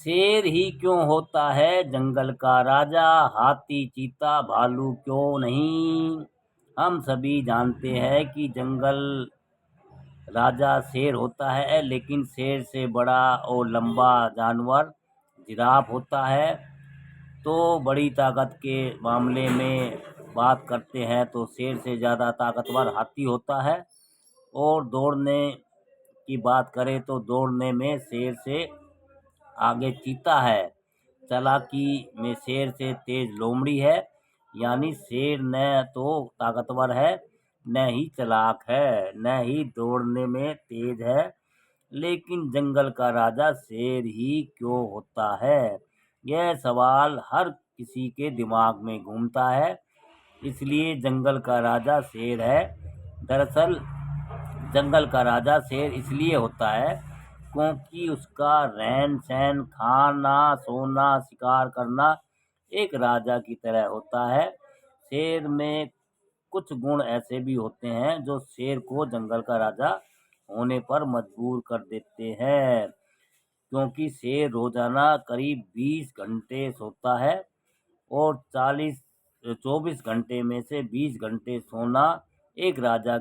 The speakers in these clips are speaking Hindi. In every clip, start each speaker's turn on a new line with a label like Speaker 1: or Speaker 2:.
Speaker 1: शेर ही क्यों होता है जंगल का राजा, हाथी चीता भालू क्यों नहीं। हम सभी जानते हैं कि जंगल राजा शेर होता है, लेकिन शेर से बड़ा और लंबा जानवर जिराफ होता है। तो बड़ी ताकत के मामले में बात करते हैं तो शेर से ज़्यादा ताकतवर हाथी होता है। और दौड़ने की बात करें तो दौड़ने में शेर से आगे चीता है। चालाकी में शेर से तेज लोमड़ी है। यानी शेर न तो ताकतवर है, न ही चालाक है, न ही दौड़ने में तेज है। लेकिन जंगल का राजा शेर ही क्यों होता है, यह सवाल हर किसी के दिमाग में घूमता है। इसलिए जंगल का राजा शेर है। दरअसल जंगल का राजा शेर इसलिए होता है क्योंकि उसका रहन सहन, खाना सोना, शिकार करना एक राजा की तरह होता है। शेर में कुछ गुण ऐसे भी होते हैं जो शेर को जंगल का राजा होने पर मजबूर कर देते हैं। क्योंकि शेर रोजाना करीब 20 घंटे सोता है और 24 घंटे में से 20 घंटे सोना एक राजा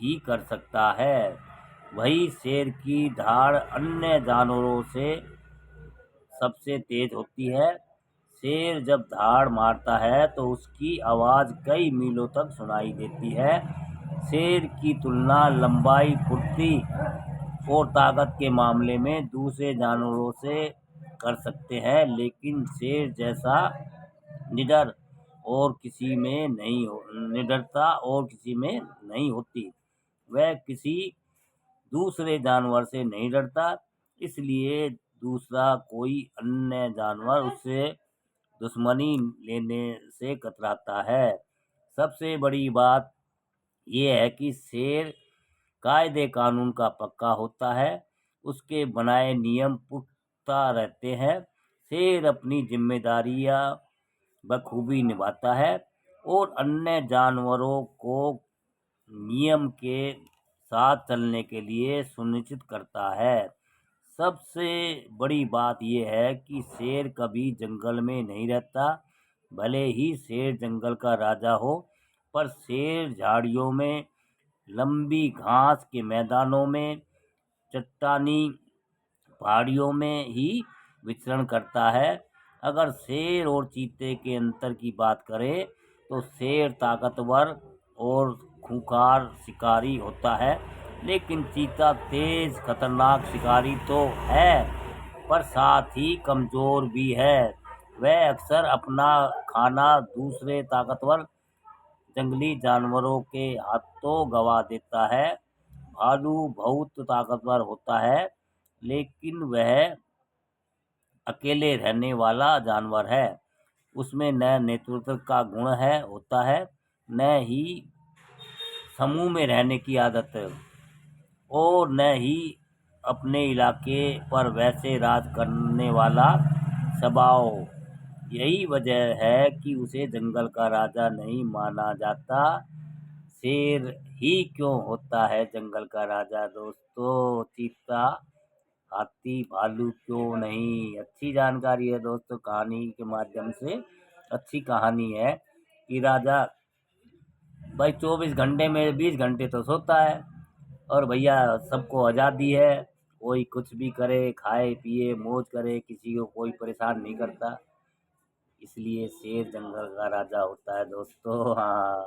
Speaker 1: ही कर सकता है। वही शेर की धाड़ अन्य जानवरों से सबसे तेज होती है। शेर जब धाड़ मारता है तो उसकी आवाज़ कई मीलों तक सुनाई देती है। शेर की तुलना लंबाई, फुर्ती और ताकत के मामले में दूसरे जानवरों से कर सकते हैं, लेकिन शेर जैसा निडर और किसी में नहीं हो निडरता और किसी में नहीं होती। वह किसी दूसरे जानवर से नहीं डरता, इसलिए दूसरा कोई अन्य जानवर उससे दुश्मनी लेने से कतराता है। सबसे बड़ी बात यह है कि शेर कायदे कानून का पक्का होता है। उसके बनाए नियम पुख्ता रहते हैं। शेर अपनी जिम्मेदारियां बखूबी निभाता है और अन्य जानवरों को नियम के साथ चलने के लिए सुनिश्चित करता है। सबसे बड़ी बात यह है कि शेर कभी जंगल में नहीं रहता। भले ही शेर जंगल का राजा हो, पर शेर झाड़ियों में, लंबी घास के मैदानों में, चट्टानी पहाड़ियों में ही विचरण करता है। अगर शेर और चीते के अंतर की बात करें तो शेर ताकतवर और खूंखार शिकारी होता है, लेकिन चीता तेज खतरनाक शिकारी तो है, पर साथ ही कमजोर भी है। वह अक्सर अपना खाना दूसरे ताकतवर जंगली जानवरों के हाथों गंवा देता है। भालू बहुत ताकतवर होता है, लेकिन वह अकेले रहने वाला जानवर है। उसमें न नेतृत्व का गुण होता है, न ही समूह में रहने की आदत है, और न ही अपने इलाके पर वैसे राज करने वाला स्वभाव। यही वजह है कि उसे जंगल का राजा नहीं माना जाता। शेर ही क्यों होता है जंगल का राजा दोस्तों, चीता हाथी भालू क्यों नहीं। अच्छी जानकारी है दोस्तों, कहानी के माध्यम से अच्छी कहानी है कि राजा भाई 24 घंटे में 20 घंटे तो सोता है। और भैया सबको आज़ादी है, कोई कुछ भी करे, खाए पिए मौज करे, किसी को कोई परेशान नहीं करता। इसलिए शेर जंगल का राजा होता है दोस्तों। हाँ।